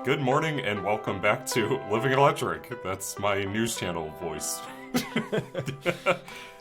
Good morning and welcome back to Living Electric. That's my news channel voice.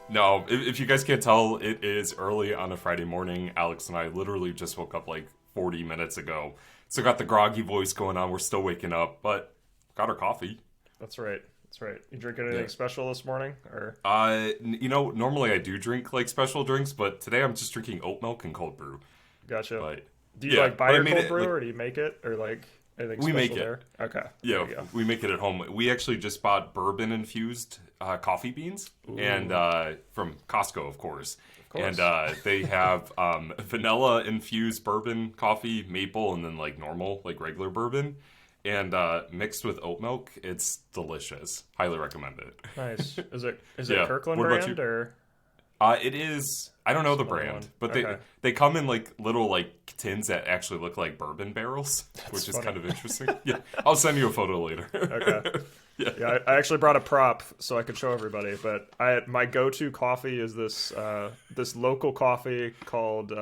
No, if you guys can't tell, it is early on a Friday morning. Alex and I literally just woke up like 40 minutes ago. So got the groggy voice going on. We're still waking up, but got our coffee. That's right. That's right. You drinking anything special this morning? Or normally I do drink like special drinks, but today I'm just drinking oat milk and cold brew. Gotcha. But, do you buy your cold brew or do you make it or like anything special make it there? Okay. Yeah, we make it at home. We actually just bought bourbon infused coffee beans and from Costco, of course. And they have vanilla infused bourbon coffee, maple, and then like normal, like regular bourbon. And mixed with oat milk, it's delicious. Highly recommend it. Nice. Is it Kirkland what about brand you? or? It is. I don't know the brand, but they come in like little like tins that actually look like bourbon barrels, which is kind of interesting. Yeah, I'll send you a photo later. Okay. Yeah. I actually brought a prop so I could show everybody. But my go-to coffee is this local coffee called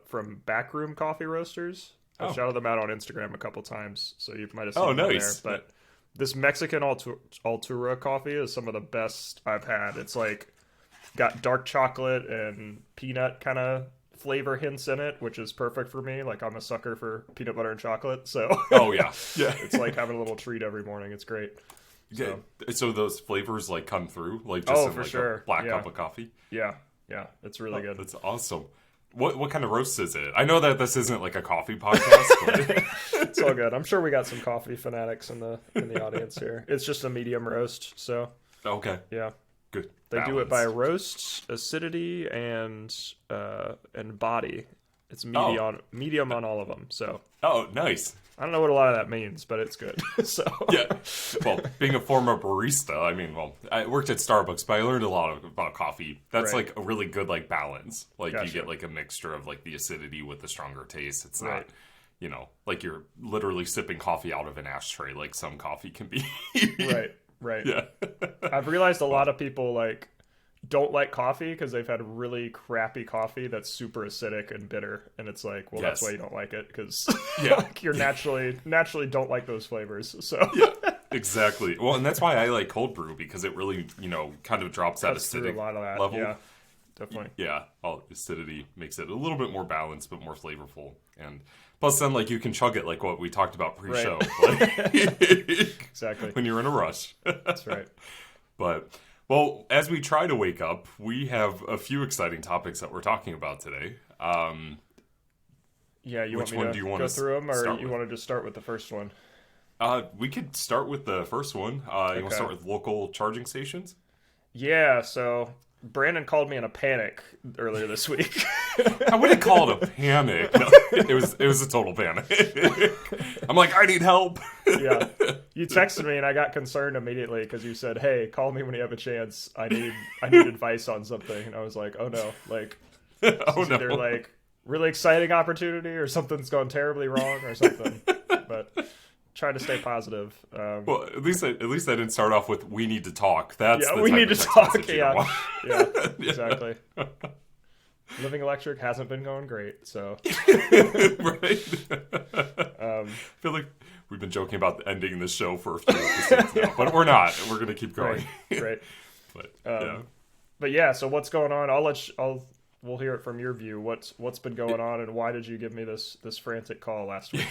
from Backroom Coffee Roasters. I've shouted them out on Instagram a couple times, so you might have seen them nice. there. But this Mexican Altura coffee is some of the best I've had. It's like got dark chocolate and peanut kind of flavor hints in it, which is perfect for me. Like I'm a sucker for peanut butter and chocolate, so yeah, it's like having a little treat every morning. It's great. So those flavors like come through, like just in for like sure. a black cup of coffee. Yeah, it's really good. That's awesome. What kind of roast is it? I know that this isn't like a coffee podcast, but it's all good. I'm sure we got some coffee fanatics in the audience here. It's just a medium roast, so okay. Yeah. Good. They do it by roast, acidity, and body. It's medium on all of them. So. Oh, nice. I don't know what a lot of that means, but it's good. So. Yeah. Well, being a former barista, I worked at Starbucks, but I learned a lot about coffee. That's like a really good like balance. Like you get like a mixture of like the acidity with the stronger taste. It's not, like you're literally sipping coffee out of an ashtray like some coffee can be. Right. Yeah. I've realized a lot of people like don't like coffee because they've had really crappy coffee that's super acidic and bitter, and it's like, well, that's why you don't like it because like you're naturally don't like those flavors. So exactly. Well, and that's why I like cold brew because it really kind of drops that acidic a lot of that level. Yeah, definitely. Yeah, all acidity makes it a little bit more balanced but more flavorful, and plus then like you can chug it like what we talked about pre-show. Like, exactly. When you're in a rush. That's right. But well, as we try to wake up, we have a few exciting topics that we're talking about today. You which want me one to do you want go to through them, or you with? want to just start with the first one? We could start with the first one. You want to start with local charging stations? Yeah, so Brandon called me in a panic earlier this week. I wouldn't call it a panic. No, it was a total panic. I'm like, I need help. Yeah. You texted me and I got concerned immediately because you said, "Hey, call me when you have a chance. I need advice on something." And I was like, "Oh no, like either like really exciting opportunity or something's gone terribly wrong or something." But try to stay positive. Well, at least I didn't start off with "we need to talk." That's we need to talk. Yeah, exactly. Living Electric hasn't been going great, so right. I feel like we've been joking about ending this show for a few episodes now, but we're not. We're gonna keep going. Right. But yeah. So what's going on? We'll hear it from your view. What's been going on, and why did you give me this frantic call last week?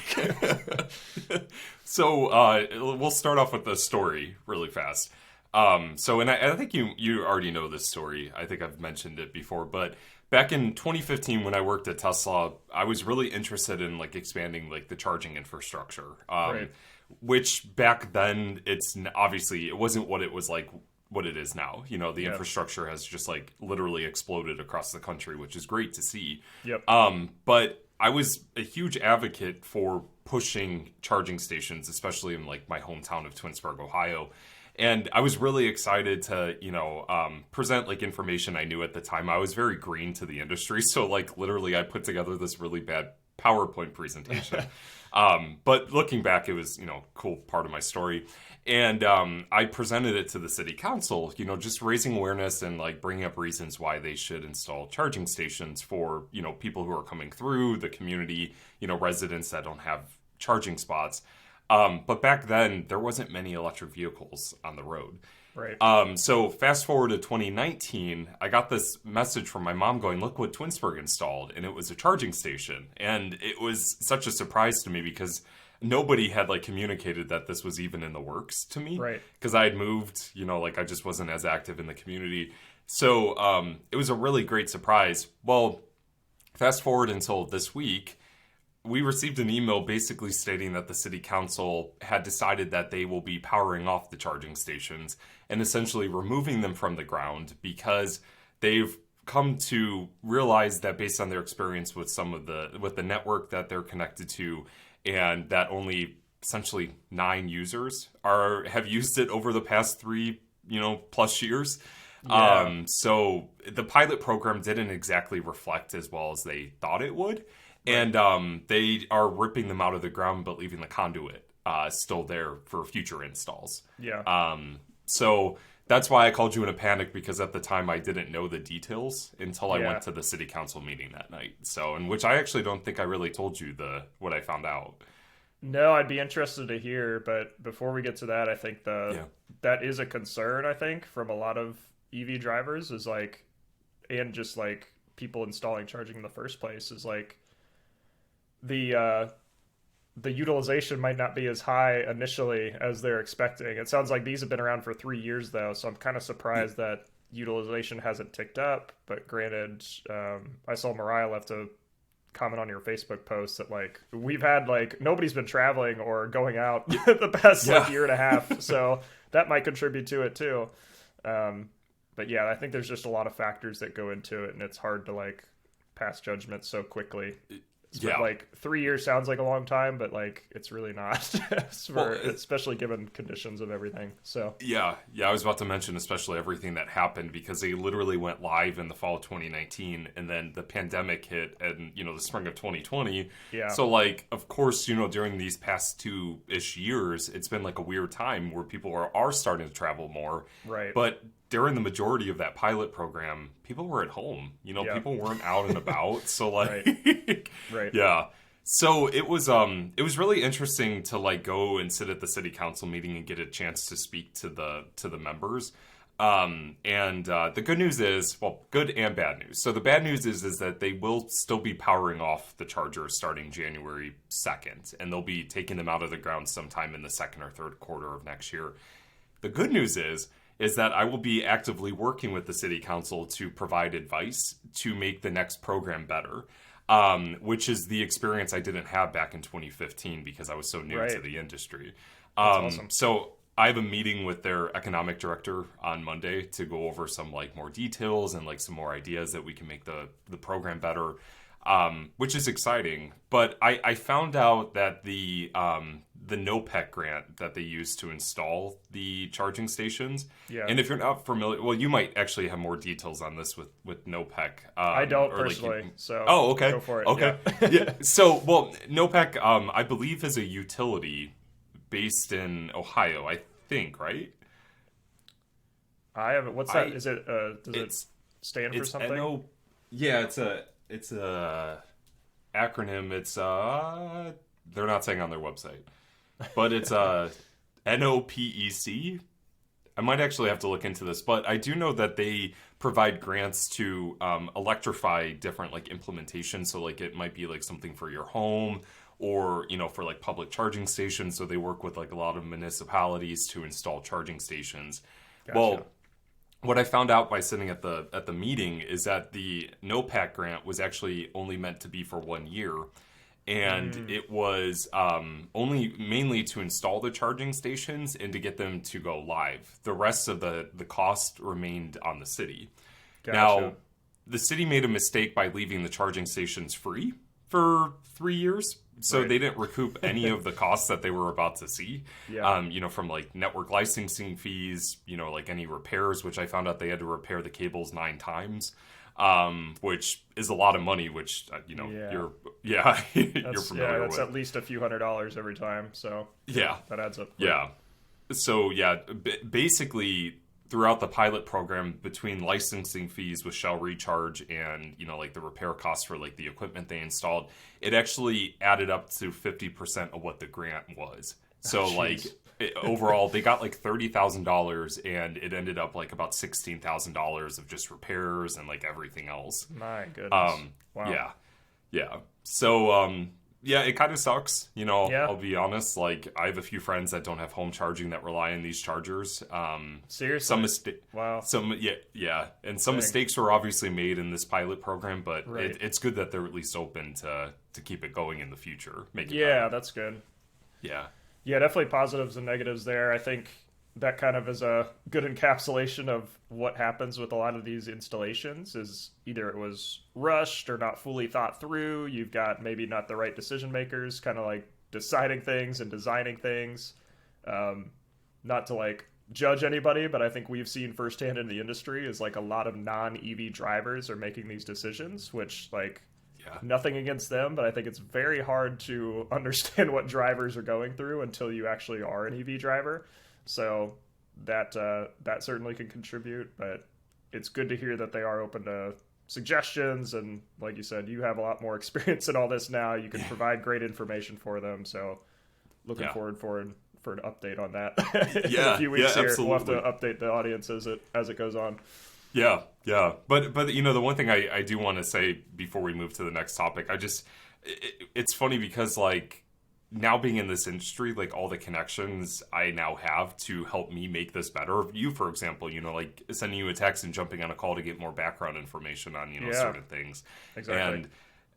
So we'll start off with the story really fast. And I think you already know this story. I think I've mentioned it before, but back in 2015 when I worked at Tesla, I was really interested in like expanding like the charging infrastructure. Which back then it wasn't what it was like what it is now. The infrastructure has just like literally exploded across the country, which is great to see. Yep. But I was a huge advocate for pushing charging stations, especially in like my hometown of Twinsburg, Ohio. And I was really excited to, present like information I knew at the time. I was very green to the industry. So like literally I put together this really bad PowerPoint presentation. But looking back, it was, cool part of my story. And I presented it to the city council, just raising awareness and like bringing up reasons why they should install charging stations for, people who are coming through the community, residents that don't have charging spots. But back then, there wasn't many electric vehicles on the road. Right. So fast forward to 2019, I got this message from my mom going, look what Twinsburg installed. And it was a charging station. And it was such a surprise to me because nobody had like communicated that this was even in the works to me. Right. Because I had moved, like I just wasn't as active in the community. So it was a really great surprise. Well, fast forward until this week, we received an email basically stating that the city council had decided that they will be powering off the charging stations and essentially removing them from the ground because they've come to realize that based on their experience with with the network that they're connected to, and that only essentially 9 users have used it over the past 3 plus years. Yeah. So the pilot program didn't exactly reflect as well as they thought it would. Right. And they are ripping them out of the ground, but leaving the conduit still there for future installs. Yeah. So that's why I called you in a panic, because at the time I didn't know the details until I Yeah. went to the city council meeting that night. So, in which I actually don't think I really told you what I found out. No, I'd be interested to hear, but before we get to that, I think that is a concern, I think, from a lot of EV drivers is like, and just like people installing charging in the first place is like the utilization might not be as high initially as they're expecting. It sounds like these have been around for 3 years though, so I'm kind of surprised that utilization hasn't ticked up. But granted, I saw Mariah left a comment on your Facebook post that like we've had like nobody's been traveling or going out the past like year and a half, so that might contribute to it too. But yeah, I think there's just a lot of factors that go into it, and it's hard to like pass judgment so quickly. Yeah. Like 3 years sounds like a long time, but like it's really not, especially given conditions of everything. So Yeah, I was about to mention especially everything that happened, because they literally went live in the fall of 2019, and then the pandemic hit and, the spring of 2020. Yeah. So, like, of course, during these past 2-ish years, it's been like a weird time where people are starting to travel more. Right. But during the majority of that pilot program, people were at home. People weren't out and about. So, like, Right. Yeah. So it was really interesting to like go and sit at the city council meeting and get a chance to speak to the members. The good news is, well, good and bad news. So the bad news is that they will still be powering off the chargers starting January 2nd, and they'll be taking them out of the ground sometime in the second or third quarter of next year. The good news is that I will be actively working with the city council to provide advice to make the next program better. Which is the experience I didn't have back in 2015 because I was so new to the industry. That's awesome. So I have a meeting with their economic director on Monday to go over some like more details and like some more ideas that we can make the program better, which is exciting. But I found out that the NOPEC grant that they use to install the charging stations. Yeah. And if you're not familiar, well, you might actually have more details on this with NOPEC. I don't or, like, personally. So. Oh, okay. Go for it. Okay. Yeah. So, well, NOPEC, I believe, is a utility based in Ohio. I think, right? I haven't. What's that? Is it? Does it stand for something? Yeah, it's a acronym. It's they're not saying on their website, but it's NOPEC. I might actually have to look into this, but I do know that they provide grants to electrify different like implementations. So like it might be like something for your home, or for like public charging stations. So they work with like a lot of municipalities to install charging stations. Gotcha. Well, what I found out by sitting at the meeting is that the NOPAC grant was actually only meant to be for 1 year. And it was only mainly to install the charging stations and to get them to go live. The rest of the cost remained on the city. Gotcha. Now, the city made a mistake by leaving the charging stations free for 3 years. So they didn't recoup any of the costs that they were about to see. Yeah. From like network licensing fees, like any repairs, which I found out they had to repair the cables 9 times. Which is a lot of money, which, you're familiar that's with. at least a few $100s every time. So that adds up. Yeah. So basically throughout the pilot program, between licensing fees with Shell Recharge and, like the repair costs for like the equipment they installed, it actually added up to 50% of what the grant was. So like overall, they got like $30,000, and it ended up like about $16,000 of just repairs and like everything else. My goodness. Wow. Yeah, yeah. So yeah, it kind of sucks. You know, Yeah. I'll be honest. Like, I have a few friends that don't have home charging that rely on these chargers. Seriously? Wow. Yeah, and some mistakes were obviously made in this pilot program, but Right. it's good that they're at least open to keep it going in the future. Make it Yeah, better. that's good. Yeah. Yeah, definitely positives and negatives there. I think that kind of is a good encapsulation of what happens with a lot of these installations is either it was rushed or not fully thought through. You've got maybe not the right decision makers kind of like deciding things and designing things. Not to like judge anybody, but I think we've seen firsthand in the industry is like a lot of non-EV drivers are making these decisions, which like nothing against them, but I think it's very hard to understand what drivers are going through until you actually are an EV driver. So that certainly can contribute, but it's good to hear that they are open to suggestions. And like you said, you have a lot more experience in all this now. You can provide great information for them. So looking forward for an update on that. In a few weeks here. Absolutely. We'll have to update the audience as it goes on. Yeah. But you know, the one thing I do want to say before we move to the next topic, it's funny because like now being in this industry, like all the connections I now have to help me make this better. You, for example, you know, like sending you a text and jumping on a call to get more background information on, you know, certain things. Exactly. And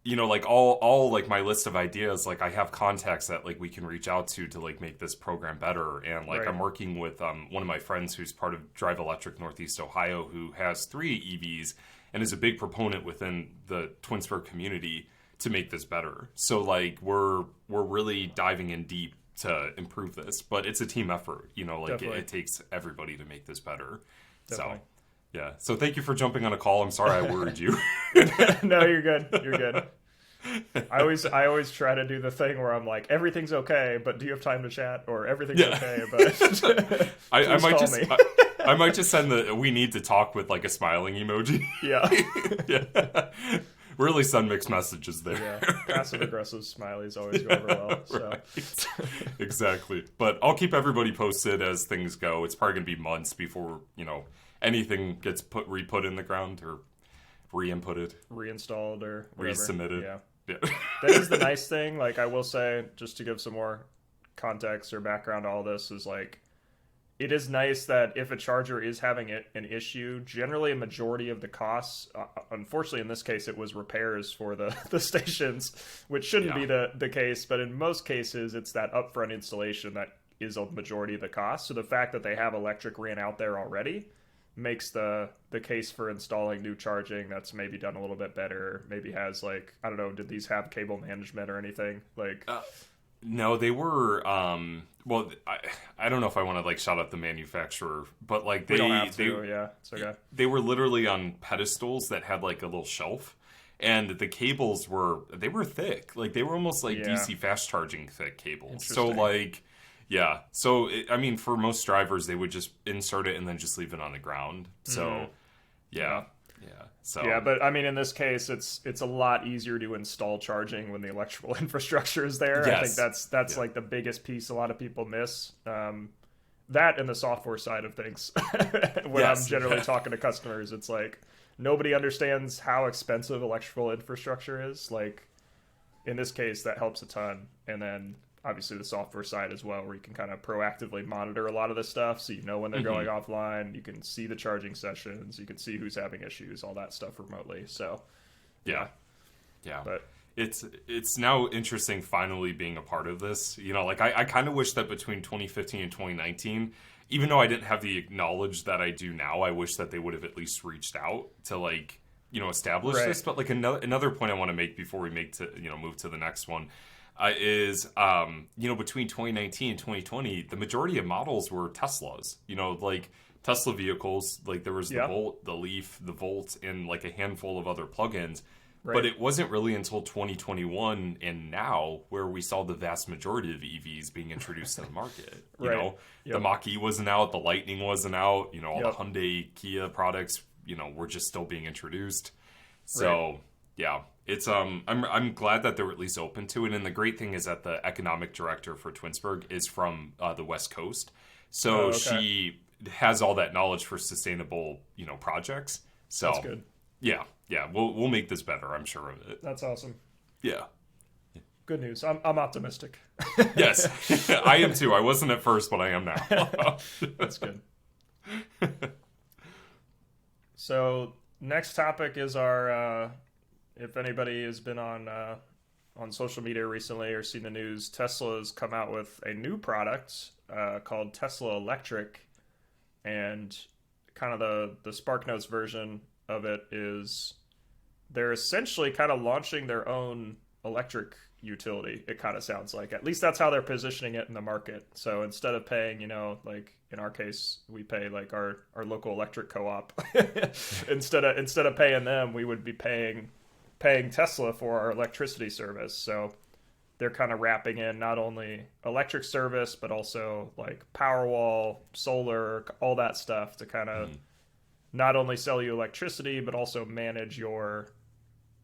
you know, like all like my list of ideas, like I have contacts that like we can reach out to like make this program better. And like I'm working with one of my friends who's part of Drive Electric Northeast Ohio, who has 3 EVs and is a big proponent within the Twinsburg community to make this better. So like we're really diving in deep to improve this, but it's a team effort. You know, like it takes everybody to make this better. Definitely. So. Yeah. So thank you for jumping on a call. I'm sorry I worried you. No, you're good. You're good. I always try to do the thing where I'm like, everything's okay, but do you have time to chat? Or everything's okay, but I might call just me. I might just send the we need to talk with like a smiling emoji. Yeah. Yeah. Really send mixed messages there. Yeah. Passive aggressive smileys always go over well. So. Right. Exactly. But I'll keep everybody posted as things go. It's probably gonna be months before, you know, anything gets re-put in the ground or re-inputted, reinstalled or whatever. resubmitted. Yeah. That is the nice thing. Like I will say, just to give some more context or background to all this, is like it is nice that if a charger is having an issue, generally a majority of the costs, unfortunately in this case it was repairs for the stations, which shouldn't be the case, but in most cases it's that upfront installation that is a majority of the cost. So the fact that they have electric ran out there already makes the case for installing new charging that's maybe done a little bit better, maybe has like, I don't know, did these have cable management or anything? Like no, they were well, I don't know if I want to like shout out the manufacturer, but like we don't have to, yeah, it's okay. They were literally on pedestals that had like a little shelf, and the cables were thick, like they were almost like DC fast charging thick cables. So like yeah. So, I mean, for most drivers, they would just insert it and then just leave it on the ground. So, yeah. So yeah, but I mean, in this case, it's a lot easier to install charging when the electrical infrastructure is there. Yes. I think that's like the biggest piece a lot of people miss. That and the software side of things. When I'm generally talking to customers, it's like nobody understands how expensive electrical infrastructure is. Like, in this case, that helps a ton. And then obviously the software side as well, where you can kind of proactively monitor a lot of this stuff, so you know when they're going offline, you can see the charging sessions, you can see who's having issues, all that stuff remotely. So yeah. But it's now interesting finally being a part of this. You know, like I kind of wish that between 2015 and 2019, even though I didn't have the knowledge that I do now, I wish that they would have at least reached out to like, you know, establish this. But like another point I want to make before we move to the next one is, you know, between 2019 and 2020, the majority of models were Teslas. You know, like Tesla vehicles, like there was the Volt, the Leaf, the Volt, and like a handful of other plugins. Right. But it wasn't really until 2021 and now where we saw the vast majority of EVs being introduced to the market. You know, the Mach-E wasn't out, the Lightning wasn't out, you know, all the Hyundai, Kia products, you know, were just still being introduced. So, Yeah. It's I'm glad that they're at least open to it, and the great thing is that the economic director for Twinsburg is from the West Coast, so Oh, okay. she has all that knowledge for sustainable projects. That's So good. yeah, yeah, we'll make this better. I'm sure of it. That's awesome. Yeah. Good news. I'm optimistic. Yes, I am too. I wasn't at first, but I am now. That's good. So next topic is our. If anybody has been on social media recently or seen the news, Tesla has come out with a new product called Tesla Electric, and kind of the SparkNotes version of it is they're essentially kind of launching their own electric utility. It kind of sounds like, at least that's how they're positioning it in the market. So instead of paying, like in our case, we pay like our local electric co-op. instead of paying them, we would be paying Tesla for our electricity service. So they're kind of wrapping in not only electric service, but also like Powerwall, solar, all that stuff to kind of not only sell you electricity, but also manage your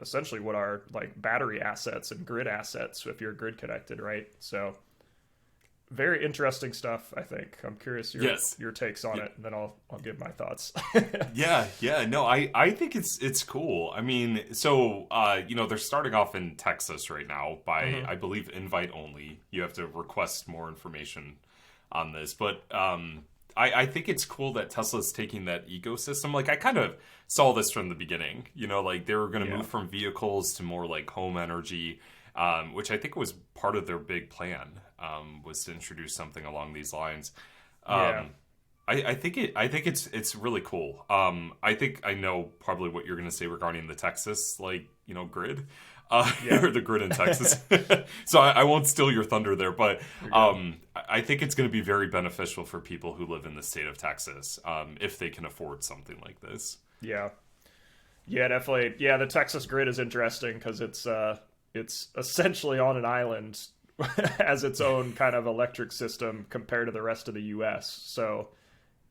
essentially what are like battery assets and grid assets if you're grid connected, right? So very interesting stuff, I think. I'm curious your takes on it, and then I'll give my thoughts. Yeah. No, I think it's cool. I mean, so they're starting off in Texas right now by I believe invite only. You have to request more information on this, but I think it's cool that Tesla's taking that ecosystem. Like, I kind of saw this from the beginning. Like they were going to move from vehicles to more like home energy, which I think was part of their big plan. Was to introduce something along these lines. I think it's really cool. I think I know probably what you're going to say regarding the Texas grid, or the grid in Texas. So I won't steal your thunder there, but I think it's going to be very beneficial for people who live in the state of Texas, if they can afford something like this. Yeah, definitely. Yeah, the Texas grid is interesting because it's essentially on an island. As its own kind of electric system compared to the rest of the U.S. So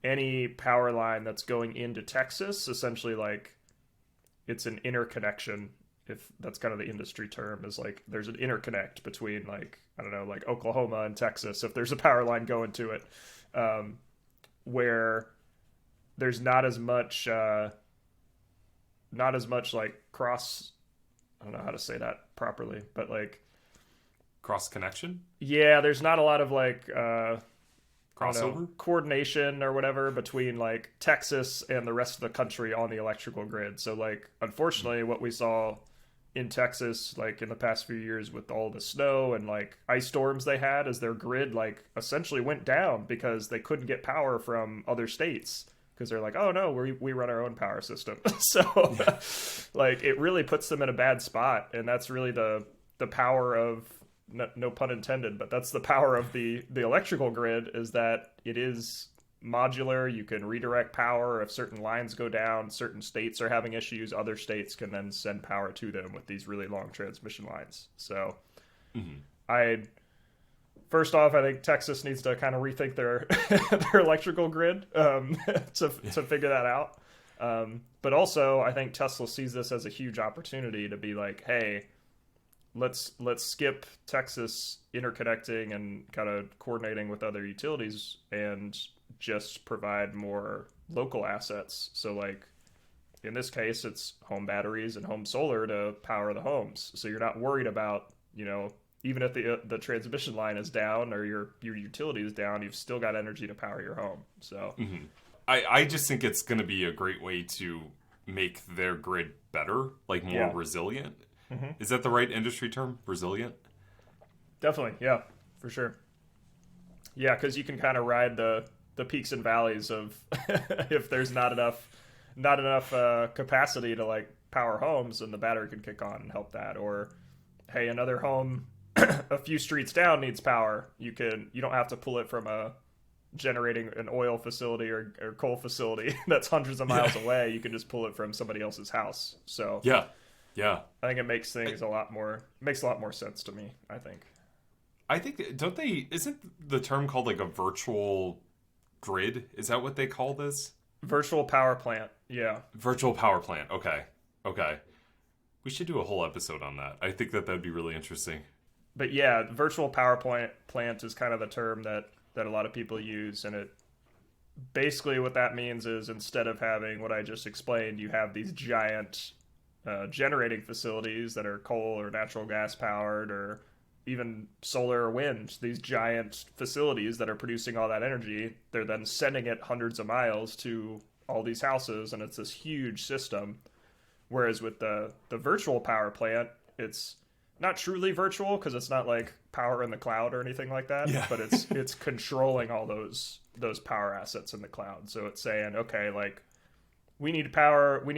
any power line that's going into Texas, essentially like it's an interconnection, if that's kind of the industry term, is like there's an interconnect between like, I don't know, like Oklahoma and Texas, if there's a power line going to it, where there's not as much like cross, I don't know how to say that properly, but like, cross connection? Yeah, there's not a lot of like crossover coordination or whatever between like Texas and the rest of the country on the electrical grid. So like, unfortunately, what we saw in Texas like in the past few years with all the snow and like ice storms they had, is their grid like essentially went down because they couldn't get power from other states, because they're like, oh no, we run our own power system. So like it really puts them in a bad spot, and that's really the power of, no pun intended, but that's the power of the electrical grid, is that it is modular. You can redirect power if certain lines go down. Certain states are having issues, other states can then send power to them with these really long transmission lines. So first off, I think Texas needs to kind of rethink their their electrical grid to figure that out. But also, I think Tesla sees this as a huge opportunity to be like, hey, let's skip Texas interconnecting and kind of coordinating with other utilities and just provide more local assets. So like in this case, it's home batteries and home solar to power the homes. So you're not worried about, even if the transmission line is down or your utility is down, you've still got energy to power your home. So I just think it's going to be a great way to make their grid better, like more resilient. Is that the right industry term? Resilient? Definitely, yeah, for sure. Yeah, because you can kind of ride the peaks and valleys of if there's not enough capacity to like power homes, and the battery can kick on and help that. Or hey, another home a few streets down needs power. You don't have to pull it from generating an oil facility or coal facility that's hundreds of miles away. You can just pull it from somebody else's house. So yeah, I think it makes things a lot more sense to me. I think isn't the term called like a virtual grid? Is that what they call this? Virtual power plant. Yeah. Virtual power plant. Okay. We should do a whole episode on that. I think that that'd be really interesting. But yeah, virtual power plant is kind of the term that a lot of people use, and it basically what that means is instead of having what I just explained, you have these giant generating facilities that are coal or natural gas powered or even solar or wind, these giant facilities that are producing all that energy. They're then sending it hundreds of miles to all these houses, and it's this huge system. Whereas with the virtual power plant, it's not truly virtual because it's not like power in the cloud or anything like that. Yeah. But it's controlling all those power assets in the cloud. So it's saying, okay, like we need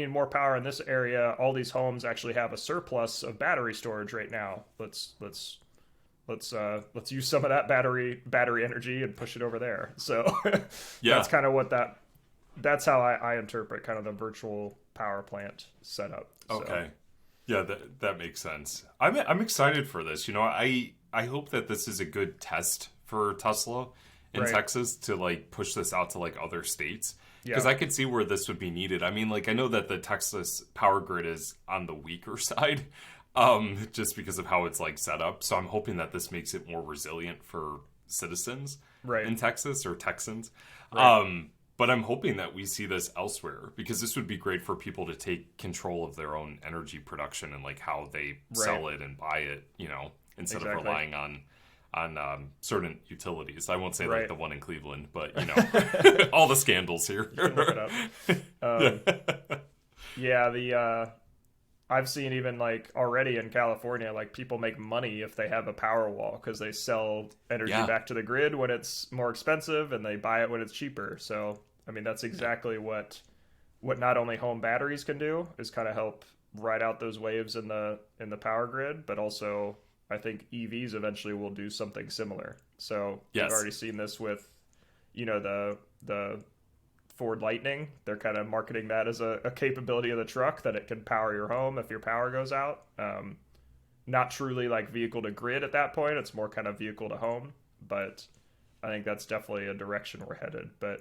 more power in this area. All these homes actually have a surplus of battery storage right now. Let's use some of that battery energy and push it over there. So yeah, that's kind of that's how I interpret kind of the virtual power plant setup. So. Okay. Yeah, that makes sense. I'm excited for this. You know, I hope that this is a good test for Tesla in Texas to like push this out to like other states. Because I could see where this would be needed. I mean, like I know that the Texas power grid is on the weaker side, just because of how it's like set up. So I'm hoping that this makes it more resilient for citizens in Texas or Texans. Right. But I'm hoping that we see this elsewhere because this would be great for people to take control of their own energy production and like how they sell it and buy it, you know, instead of relying on certain utilities. I won't say like the one in Cleveland, but you know, all the scandals here. You can look it up. I've seen even like already in California, like people make money if they have a power wall because they sell energy back to the grid when it's more expensive and they buy it when it's cheaper. So, I mean, that's exactly what not only home batteries can do is kind of help ride out those waves in the power grid, but also I think EVs eventually will do something similar. So we've already seen this with, you know, the Ford Lightning. They're kind of marketing that as a capability of the truck that it can power your home if your power goes out. Not truly like vehicle to grid at that point. It's more kind of vehicle to home. But I think that's definitely a direction we're headed. But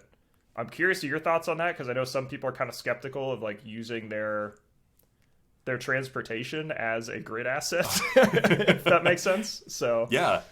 I'm curious to your thoughts on that because I know some people are kind of skeptical of like using their transportation as a grid asset, if that makes sense. So yeah.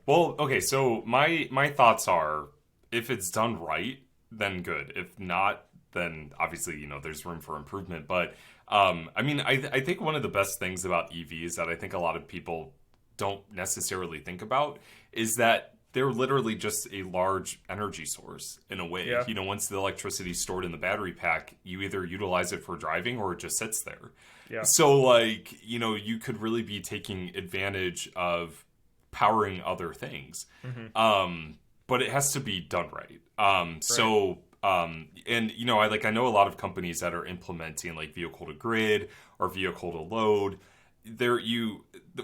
Well, okay. So my thoughts are, if it's done right, then good. If not, then obviously, you know, there's room for improvement. But I mean, I think one of the best things about EVs that I think a lot of people don't necessarily think about is that they're literally just a large energy source in a way. You know, once the electricity is stored in the battery pack, you either utilize it for driving or it just sits there. Yeah. So like, you know, you could really be taking advantage of powering other things. Mm-hmm. But it has to be done right. So, and you know, I know a lot of companies that are implementing like vehicle to grid or vehicle to load.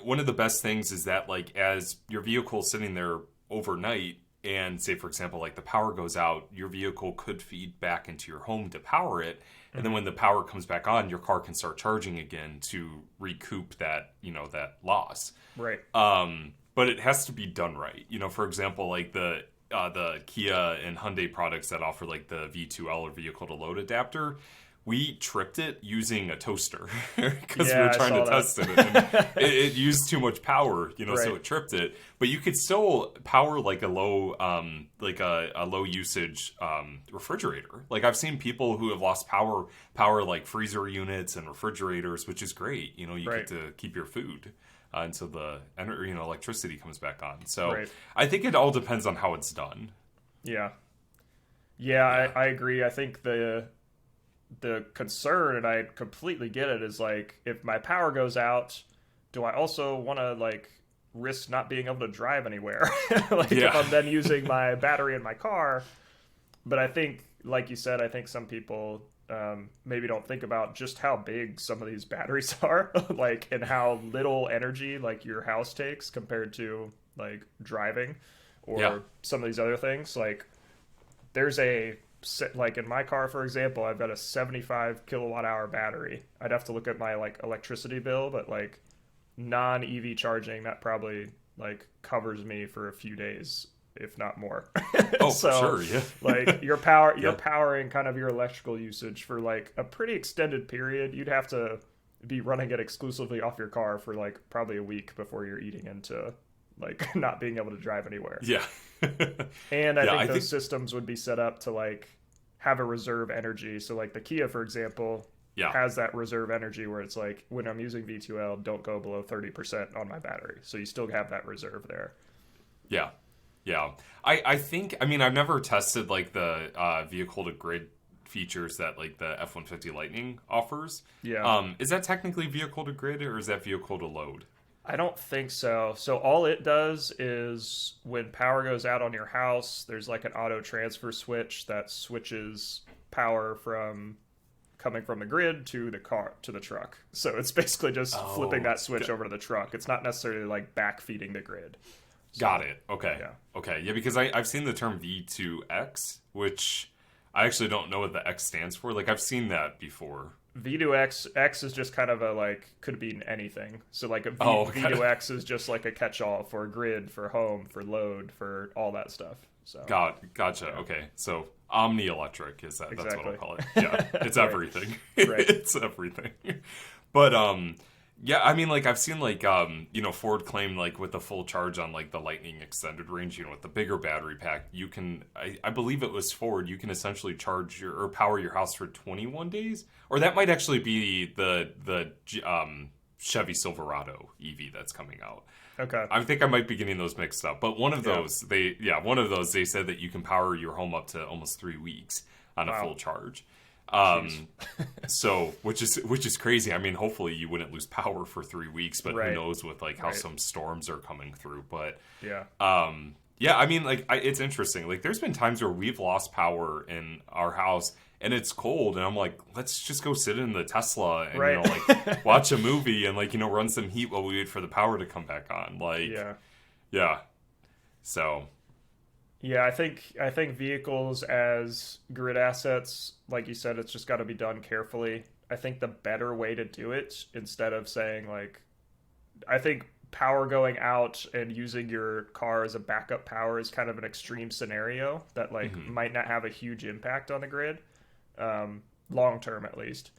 One of the best things is that like as your vehicle is sitting there overnight and say, for example, like the power goes out, your vehicle could feed back into your home to power it. And then when the power comes back on, your car can start charging again to recoup that, you know, that loss. Right. But it has to be done right. You know, for example, like the Kia and Hyundai products that offer like the V2L or vehicle to load adapter, we tripped it using a toaster because we were trying to test it. And it used too much power, you know, so it tripped it. But you could still power like a low, a low usage refrigerator. Like I've seen people who have lost power like freezer units and refrigerators, which is great. You know, you get to keep your food. And so the electricity comes back on. So I think it all depends on how it's done. Yeah. I agree. I think the concern, and I completely get it, is like if my power goes out, do I also want to like risk not being able to drive anywhere? If I'm then using my battery in my car. But I think, like you said, I think some people maybe don't think about just how big some of these batteries are, like, and how little energy like your house takes compared to like driving or some of these other things. Like there's like in my car, for example, I've got a 75 kilowatt hour battery. I'd have to look at my like electricity bill, but like non-EV charging, that probably like covers me for a few days, if not more. Oh, so, for sure, yeah. Like you're powering kind of your electrical usage for like a pretty extended period. You'd have to be running it exclusively off your car for like probably a week before you're eating into like not being able to drive anywhere. Yeah. And I think those systems would be set up to like have a reserve energy. So like the Kia, for example, has that reserve energy where it's like, when I'm using V2L, don't go below 30% on my battery. So you still have that reserve there. Yeah. Yeah. I think, I mean, I've never tested like the vehicle to grid features that like the F-150 Lightning offers. Yeah. Is that technically vehicle to grid, or is that vehicle to load? I don't think so. So all it does is when power goes out on your house, there's like an auto transfer switch that switches power from coming from the grid to the car to the truck. So it's basically just flipping that switch over to the truck. It's not necessarily like backfeeding the grid. So, got it. Okay. Yeah. Okay. Yeah, because I've seen the term V2X, which I actually don't know what the X stands for. Like, I've seen that before. V2X, X is just kind of a like, could be anything. So like V2X is just like a catch-all for grid, for home, for load, for all that stuff. So Gotcha. Yeah. Okay. So omni-electric is that? Exactly. That's what I'll call it. Yeah. It's Right. everything. Right. It's everything. But yeah, I mean, like, I've seen like Ford claim like with the full charge on like the Lightning extended range, with the bigger battery pack, you can, I believe it was Ford, you can essentially charge or power your house for 21 days, or that might actually be the Chevy Silverado EV that's coming out. Okay. I think I might be getting those mixed up, but one of those they said that you can power your home up to almost 3 weeks on a full charge. So which is crazy. I mean, hopefully you wouldn't lose power for 3 weeks, but who knows with like how some storms are coming through. But I mean, like it's interesting. Like there's been times where we've lost power in our house and it's cold, and I'm like, let's just go sit in the Tesla and like watch a movie and like run some heat while we wait for the power to come back on. Like so. Yeah, I think vehicles as grid assets, like you said, it's just got to be done carefully. I think the better way to do it, instead of saying like, I think power going out and using your car as a backup power is kind of an extreme scenario that like might not have a huge impact on the grid, long term at least.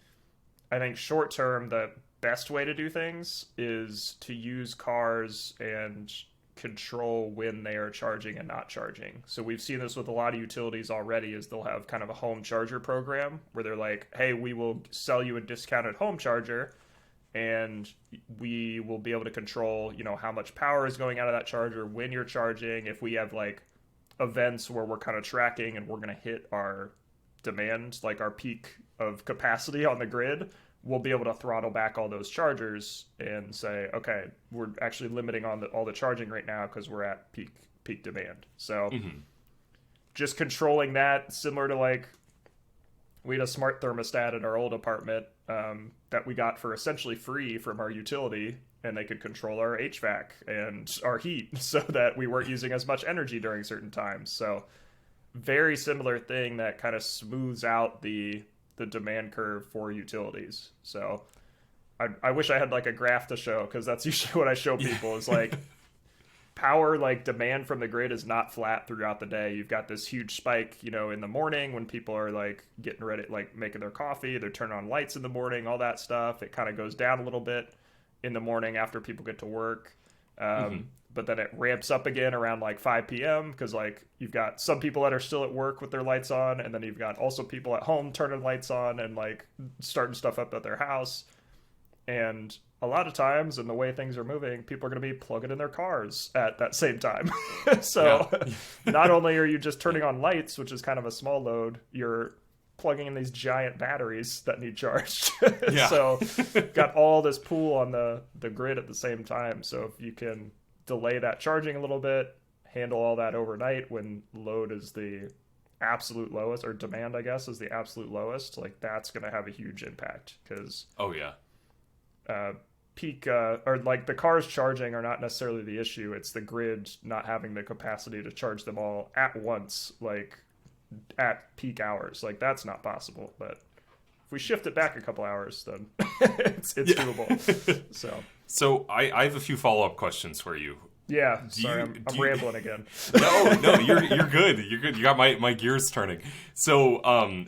I think short term, the best way to do things is to use cars and control when they are charging and not charging. So we've seen this with a lot of utilities already, is they'll have kind of a home charger program where they're like, hey, we will sell you a discounted home charger and we will be able to control, how much power is going out of that charger, when you're charging. If we have like events where we're kind of tracking and we're going to hit our demand, like our peak of capacity on the grid, we'll be able to throttle back all those chargers and say, okay, we're actually limiting on all the charging right now because we're at peak demand. So just controlling that, similar to like we had a smart thermostat in our old apartment that we got for essentially free from our utility, and they could control our HVAC and our heat so that we weren't using as much energy during certain times. So very similar thing that kind of smooths out the demand curve for utilities. So I wish I had like a graph to show, because that's usually what I show people is like power, like demand from the grid is not flat throughout the day. You've got this huge spike, in the morning when people are like getting ready, like making their coffee, they're turning on lights in the morning, all that stuff. It kind of goes down a little bit in the morning after people get to work. But then it ramps up again around like 5 p.m. because like you've got some people that are still at work with their lights on, and then you've got also people at home turning lights on and like starting stuff up at their house. And a lot of times, in the way things are moving, people are going to be plugging in their cars at that same time. So not only are you just turning on lights, which is kind of a small load, you're plugging in these giant batteries that need charged. So got all this pool on the grid at the same time. So if you can delay that charging a little bit, handle all that overnight when load is the absolute lowest, or demand, I guess, is the absolute lowest, like that's going to have a huge impact. Because peak or like the cars charging are not necessarily the issue. It's the grid not having the capacity to charge them all at once, like at peak hours. Like that's not possible. But if we shift it back a couple hours, then it's doable. So I have a few follow-up questions for you. Yeah, Do sorry, you, I'm rambling again. no, you're good. You're good. You got my gears turning. So,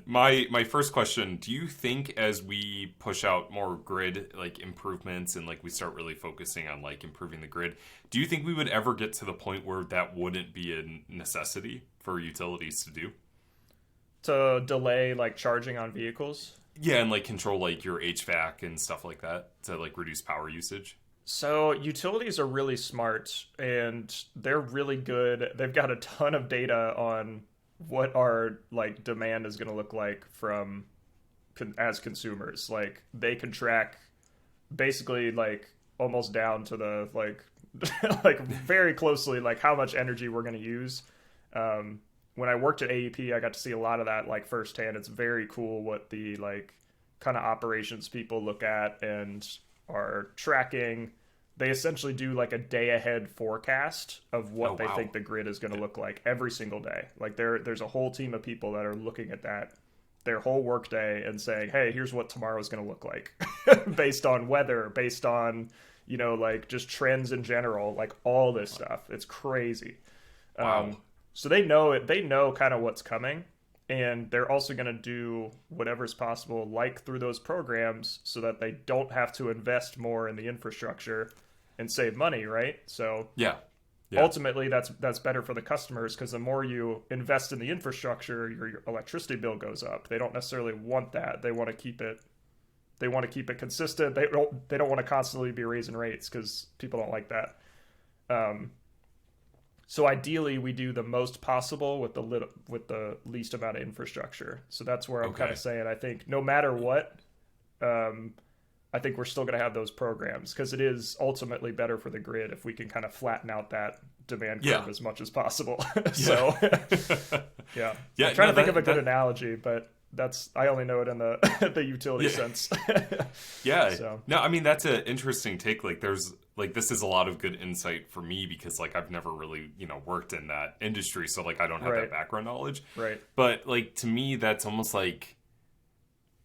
my first question: do you think as we push out more grid like improvements and like we start really focusing on like improving the grid, do you think we would ever get to the point where that wouldn't be a necessity for utilities to do? To delay like charging on vehicles. Yeah, and like control like your HVAC and stuff like that to like reduce power usage. So utilities are really smart and they're really good. They've got a ton of data on what our like demand is going to look like from as consumers. Like they can track basically like almost down to the like like very closely like how much energy we're going to use. When I worked at AEP, I got to see a lot of that like firsthand. It's very cool what the like kind of operations people look at and are tracking. They essentially do like a day ahead forecast of what they think the grid is going to look like every single day. Like there's a whole team of people that are looking at that their whole workday and saying, "Hey, here's what tomorrow's going to look like," based on weather, based on like just trends in general, like all this stuff. It's crazy. Wow. So they know it. They know kind of what's coming, and they're also going to do whatever's possible, like through those programs, so that they don't have to invest more in the infrastructure and save money, right? So Yeah. Yeah. ultimately, that's better for the customers because the more you invest in the infrastructure, your electricity bill goes up. They don't necessarily want that. They want to keep it. They want to keep it consistent. They don't want to constantly be raising rates because people don't like that. So ideally, we do the most possible with the least amount of infrastructure. So that's where I'm kind of saying I think no matter what, I think we're still going to have those programs because it is ultimately better for the grid if we can kind of flatten out that demand curve as much as possible. So yeah, I'm trying to think of a good analogy, but I only know it in the the utility sense. Yeah. So. No, I mean that's an interesting take. Like there's like this is a lot of good insight for me because like I've never really, worked in that industry, so like I don't have that background knowledge. Right. But like to me that's almost like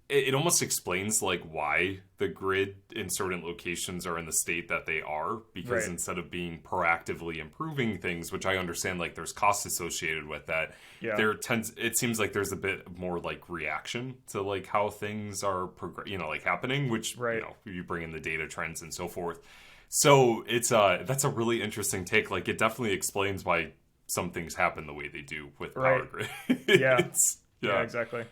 it almost explains like why the grid in certain locations are in the state that they are because instead of being proactively improving things, which I understand like there's costs associated with that, it seems like there's a bit more like reaction to like how things are like happening, which you bring in the data trends and so forth. So it's that's a really interesting take. Like it definitely explains why some things happen the way they do with power grid. Yeah, exactly.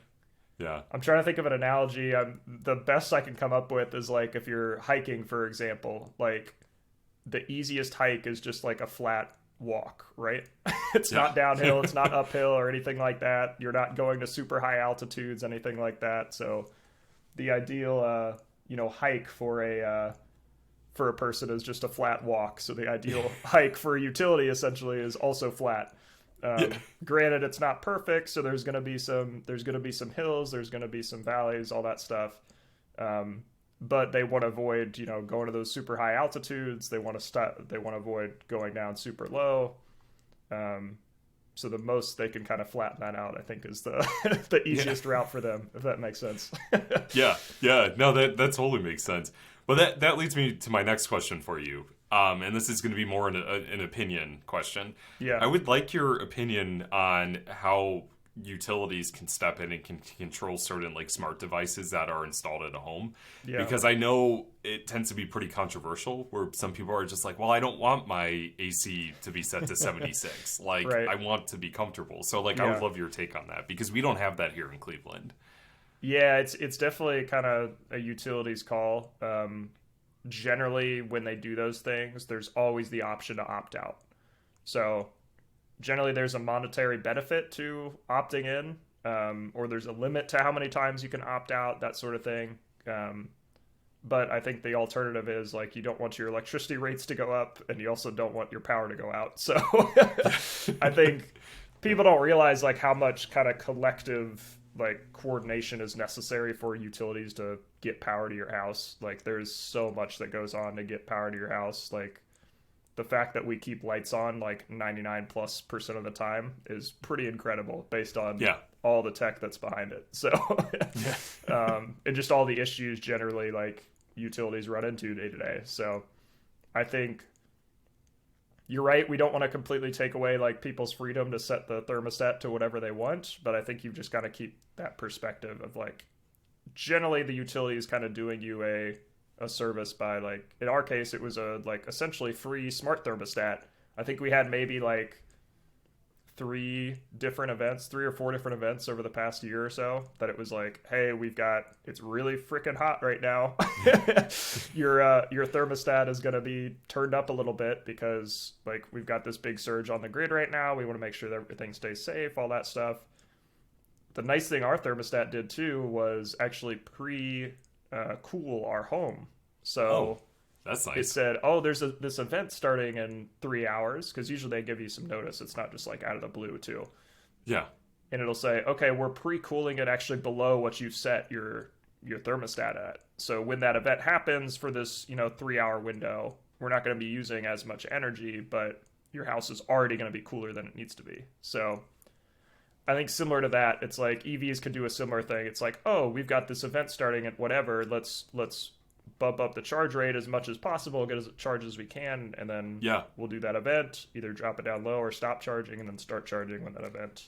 Yeah. I'm trying to think of an analogy. The best I can come up with is like if you're hiking, for example, like the easiest hike is just like a flat walk, right? It's not downhill, it's not uphill or anything like that. You're not going to super high altitudes, anything like that. So the ideal, hike for a person is just a flat walk. So the ideal hike for a utility essentially is also flat. Granted, it's not perfect, so there's going to be some hills, there's going to be some valleys, all that stuff. But they want to avoid, going to those super high altitudes. They want to avoid going down super low. So the most they can kind of flatten that out, I think, is the the easiest route for them, if that makes sense. Yeah. No, that totally makes sense. But that leads me to my next question for you. And this is going to be more an opinion question. Yeah. I would like your opinion on how utilities can step in and can control certain like smart devices that are installed at a home. Yeah. Because I know it tends to be pretty controversial where some people are just like, well, I don't want my AC to be set to 76. Like I want to be comfortable. So like I would love your take on that because we don't have that here in Cleveland. Yeah, it's definitely kind of a utilities call. Generally, when they do those things, there's always the option to opt out. So generally, there's a monetary benefit to opting in, or there's a limit to how many times you can opt out, that sort of thing. But I think the alternative is like you don't want your electricity rates to go up, and you also don't want your power to go out. So I think people don't realize like how much kind of collective like coordination is necessary for utilities to get power to your house. Like there's so much that goes on to get power to your house. Like the fact that we keep lights on like 99+% of the time is pretty incredible based on all the tech that's behind it. So and just all the issues generally like utilities run into day to day. So I think you're right. We don't want to completely take away like people's freedom to set the thermostat to whatever they want, but I think you've just got to keep that perspective of like, generally the utility is kind of doing you a service by like, in our case, it was a like essentially free smart thermostat. I think we had maybe like three or four different events over the past year or so that it was like, hey, it's really freaking hot right now. Your thermostat is going to be turned up a little bit because like we've got this big surge on the grid right now. We want to make sure that everything stays safe, all that stuff. The nice thing our thermostat did too was actually cool our home. So that's nice. It said, there's this event starting in 3 hours, because usually they give you some notice. It's not just like out of the blue too. Yeah. And it'll say, okay, we're pre-cooling it actually below what you've set your thermostat at. So when that event happens for this 3-hour window, we're not going to be using as much energy, but your house is already going to be cooler than it needs to be. So I think similar to that, it's like EVs could do a similar thing. It's like, we've got this event starting at whatever. Let's bump up the charge rate as much as possible, get as charged as we can, and then we'll do that event, either drop it down low or stop charging, and then start charging when that event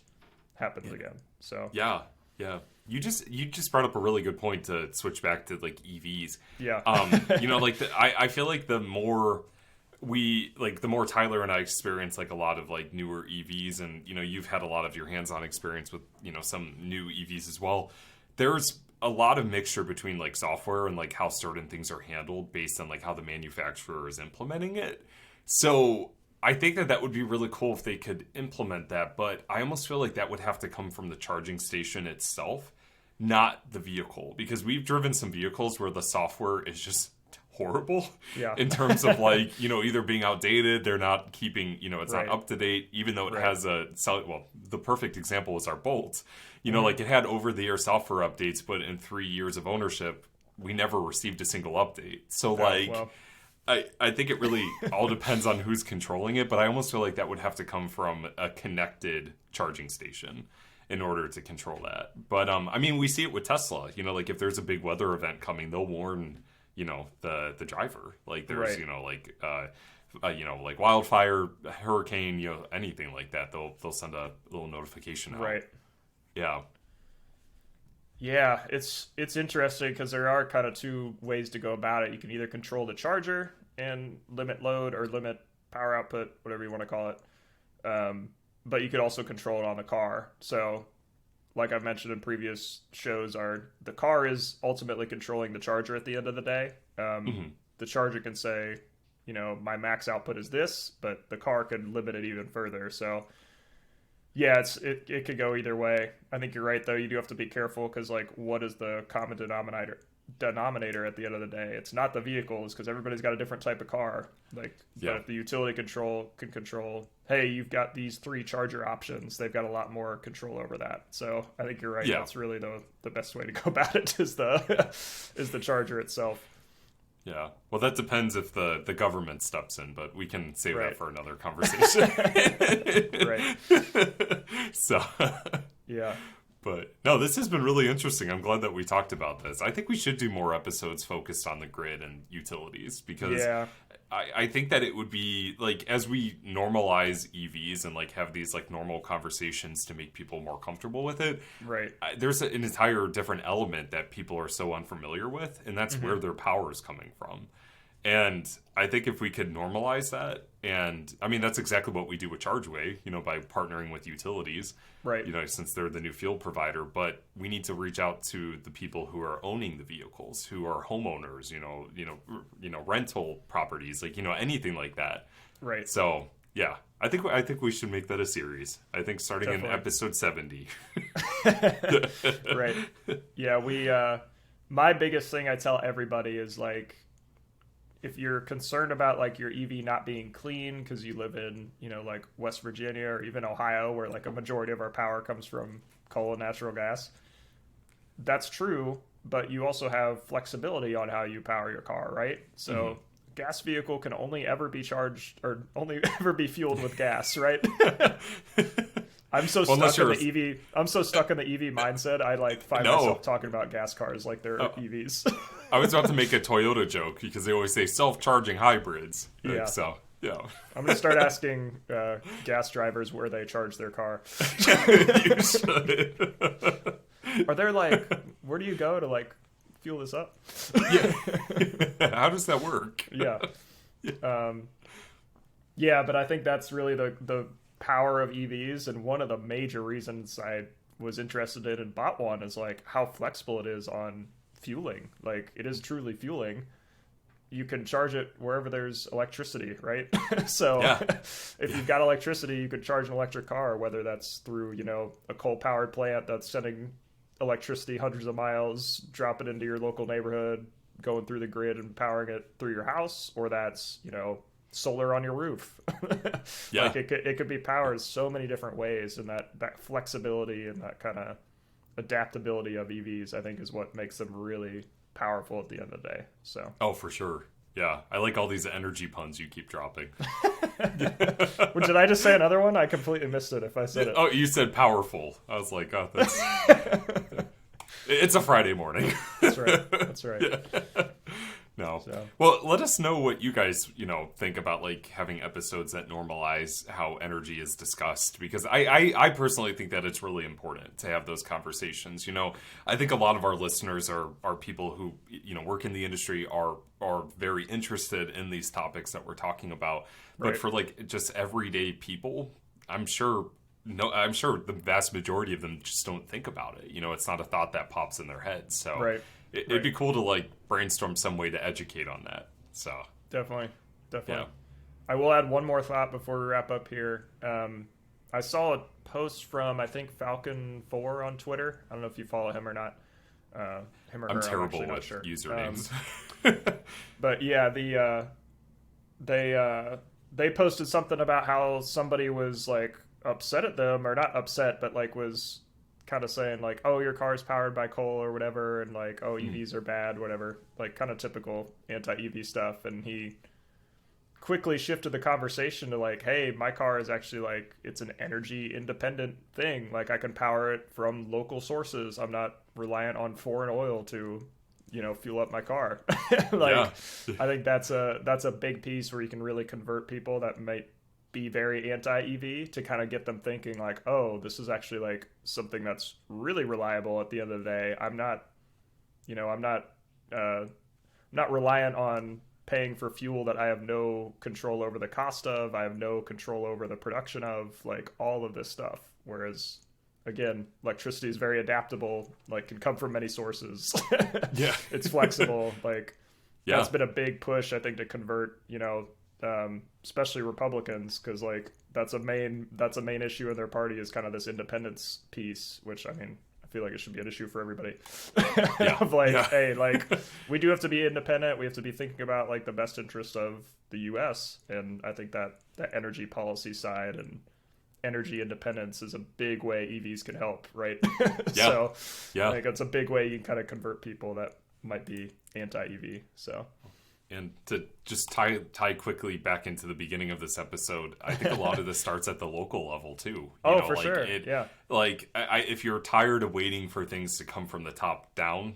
happens again. So yeah. You just brought up a really good point to switch back to like EVs. Yeah. Like I feel like the more Tyler and I experience like a lot of like newer EVs, and you've had a lot of your hands-on experience with some new EVs as well. There's a lot of mixture between like software and like how certain things are handled based on like how the manufacturer is implementing it. So I think that would be really cool if they could implement that, but I almost feel like that would have to come from the charging station itself, not the vehicle, because we've driven some vehicles where the software is just horrible in terms of like, either being outdated, they're not keeping, it's not up to date, even though it has the perfect example was our Bolt. Like it had over-the-air software updates, but in 3 years of ownership, we never received a single update. So I think it really all depends on who's controlling it, but I almost feel like that would have to come from a connected charging station in order to control that. But we see it with Tesla. Like if there's a big weather event coming, they'll warn the driver. Like there's like wildfire, hurricane, anything like that. They'll send a little notification out. Right. Yeah. Yeah, it's interesting because there are kind of two ways to go about it. You can either control the charger and limit load or limit power output, whatever you want to call it. But you could also control it on the car. So like I've mentioned in previous shows, the car is ultimately controlling the charger at the end of the day. The charger can say, my max output is this, but the car could limit it even further. So yeah, it could go either way. I think you're right, though. You do have to be careful because, like, what is the common denominator at the end of the day? It's not the vehicles, because everybody's got a different type of car. Like, but if the utility can control, hey, you've got these 3 charger options, they've got a lot more control over that. So I think you're right. Yeah. That's really the best way to go about it is the charger itself. Yeah. Well, that depends if the government steps in, but we can save that for another conversation. Right. So. Yeah. But no, this has been really interesting. I'm glad that we talked about this. I think we should do more episodes focused on the grid and utilities because I think that it would be like, as we normalize EVs and like have these like normal conversations to make people more comfortable with it. Right. There's an entire different element that people are so unfamiliar with, and that's where their power is coming from. And I think if we could normalize that, and I mean, that's exactly what we do with ChargeWay, by partnering with utilities, right? Since they're the new fuel provider, but we need to reach out to the people who are owning the vehicles, who are homeowners, rental properties, like, anything like that. Right. So yeah, I think we should make that a series. I think starting in episode 70. Right. Yeah. My biggest thing I tell everybody is like, if you're concerned about like your EV not being clean because you live in, like West Virginia or even Ohio, where like a majority of our power comes from coal and natural gas, that's true, but you also have flexibility on how you power your car, right? So gas vehicle can only ever be charged or only ever be fueled with gas, right? I'm so stuck in the EV. I'm so stuck in the EV mindset. I like find myself talking about gas cars like they're EVs. I was about to make a Toyota joke because they always say self-charging hybrids. Yeah. So Yeah. I'm gonna start asking gas drivers where they charge their car. You should. Are there like, where do you go to like fuel this up? Yeah. How does that work? Yeah. Yeah, but I think that's really the power of EVs, and one of the major reasons I was interested in and bought one is like how flexible it is on fueling. Like, it is truly fueling. You can charge it wherever there's electricity, right? So if you've got electricity, you could charge an electric car, whether that's through, you know, a coal-powered plant that's sending electricity hundreds of miles, drop it into your local neighborhood, going through the grid and powering it through your house, or that's, you know, solar on your roof. Like it could be powered so many different ways, and that flexibility and that kind of adaptability of EVs, I think, is what makes them really powerful at the end of the day. So for sure. Yeah, I like all these energy puns you keep dropping. Well, did I just say another one? I completely missed it if I said it. Oh, you said powerful. I was like, oh, that's... It's a Friday morning. That's right. Yeah. No. So. Well, let us know what you guys, you know, think about like having episodes that normalize how energy is discussed, because I personally think that it's really important to have those conversations. You know, I think a lot of our listeners are people who, you know, work in the industry, are very interested in these topics that we're talking about. But Right. for like just everyday people, I'm sure the vast majority of them just don't think about it. You know, it's not a thought that pops in their head. So Right. It'd be cool to like brainstorm some way to educate on that. So Definitely. yeah. I will add one more thought before we wrap up here. I saw a post from, I think, Falcon 4 on Twitter. I don't know if you follow him or not. Him or her, I'm terrible actually not with sure. usernames. But yeah, they posted something about how somebody was like upset at them, or not upset, but like was kind of saying like, oh, your car's powered by coal or whatever, and like, oh, EVs are bad, whatever, like kind of typical anti-EV stuff. And he quickly shifted the conversation to like, hey, my car is actually like, it's an energy independent thing. Like, I can power it from local sources. I'm not reliant on foreign oil to, you know, fuel up my car. I think that's a big piece where you can really convert people that might be very anti-EV to kind of get them thinking like, oh, this is actually like something that's really reliable at the end of the day. I'm not reliant on paying for fuel that I have no control over the cost of. I have no control over the production of, like, all of this stuff. Whereas, again, electricity is very adaptable, like, can come from many sources. Yeah. It's flexible. Like, yeah. That's been a big push, I think, to convert, especially Republicans, because like that's a main issue in their party, is kind of this independence piece, which, I mean, I feel like it should be an issue for everybody. Of like, hey, like, we do have to be independent. We have to be thinking about like the best interest of the U.S. And I think that energy policy side and energy independence is a big way EVs can help, right? So I think that's a big way you can kind of convert people that might be anti-EV. So. And to just tie quickly back into the beginning of this episode, I think a lot of this starts at the local level too. For sure. Like, if you're tired of waiting for things to come from the top down,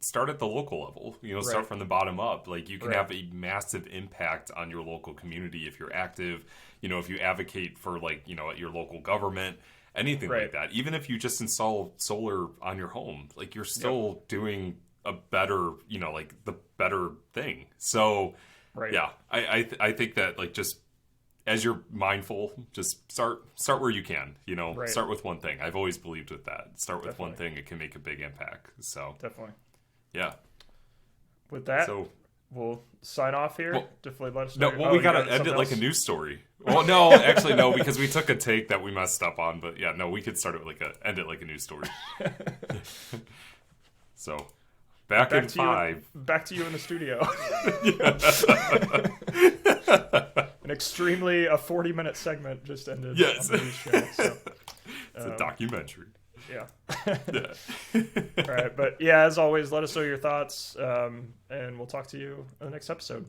start at the local level. Start from the bottom up. Like, you can have a massive impact on your local community if you're active. If you advocate for, like, at your local government, anything like that. Even if you just install solar on your home, like, you're still doing a better, the better thing. So, I think that, like, just as you're mindful, just start where you can, start with one thing. I've always believed with that. Start with one thing. It can make a big impact. So definitely. Yeah. With that, we'll sign off here. Definitely let us know. No, well, we got to end it like a news story. Well, no, actually, no, because we took a take that we messed up on. But yeah, no, we could start it end it like a news story. So, back in 5. Back to you in the studio. An extremely a 40-minute segment just ended. Yes. On the news show, so. It's a documentary. Yeah. All right. But yeah, as always, let us know your thoughts, and we'll talk to you in the next episode.